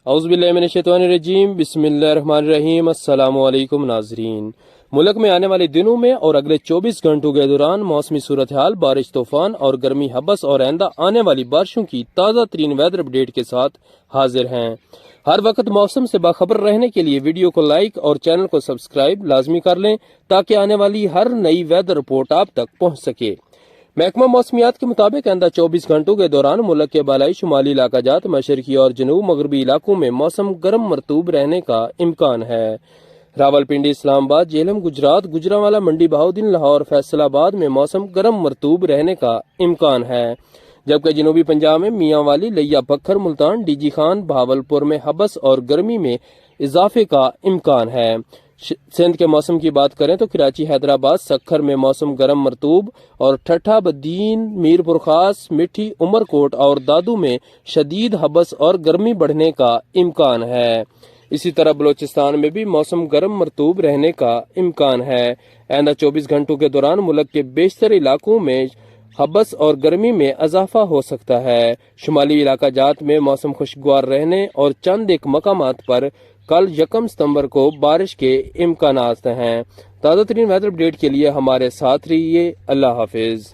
اعوذ باللہ من الشیطان الرجیم، بسم اللہ الرحمن الرحیم۔ السلام علیکم ناظرین، ملک میں آنے والے دنوں میں اور اگلے 24 گھنٹوں کے دوران موسمی صورتحال، بارش، طوفان اور گرمی حبس اور آئندہ آنے والی بارشوں کی تازہ ترین ویدر اپڈیٹ کے ساتھ حاضر ہیں۔ ہر وقت موسم سے باخبر رہنے کے لیے ویڈیو کو لائک اور چینل کو سبسکرائب لازمی کر لیں تاکہ آنے والی ہر نئی ویدر رپورٹ آپ تک پہنچ سکے۔ محکمہ موسمیات کے مطابق آئندہ 24 گھنٹوں کے دوران ملک کے بالائی شمالی علاقہ جات، مشرقی اور جنوب مغربی علاقوں میں موسم گرم مرطوب رہنے کا امکان ہے۔ راولپنڈی، اسلام آباد، جہلم، گجرات، گوجرانوالا، منڈی بہاؤدین، لاہور، فیصل آباد میں موسم گرم مرطوب رہنے کا امکان ہے، جبکہ جنوبی پنجاب میں میاں والی، لیا بکھر، ملتان، ڈی جی خان، بہاولپور میں حبس اور گرمی میں اضافے کا امکان ہے۔ سندھ کے موسم کی بات کریں تو کراچی، حیدرآباد، سکھر میں موسم گرم مرطوب اور ٹھٹھا، بدین، میرپور خاص، مٹھی، عمرکوٹ اور دادو میں شدید حبس اور گرمی بڑھنے کا امکان ہے۔ اسی طرح بلوچستان میں بھی موسم گرم مرطوب رہنے کا امکان ہے۔ آئندہ 24 گھنٹوں کے دوران ملک کے بیشتر علاقوں میں حبس اور گرمی میں اضافہ ہو سکتا ہے۔ شمالی علاقہ جات میں موسم خوشگوار رہنے اور چند ایک مقامات پر کل 1 ستمبر کو بارش کے امکانات ہیں۔ تازہ ترین ویدر اپڈیٹ کے لیے ہمارے ساتھ رہیے۔ اللہ حافظ۔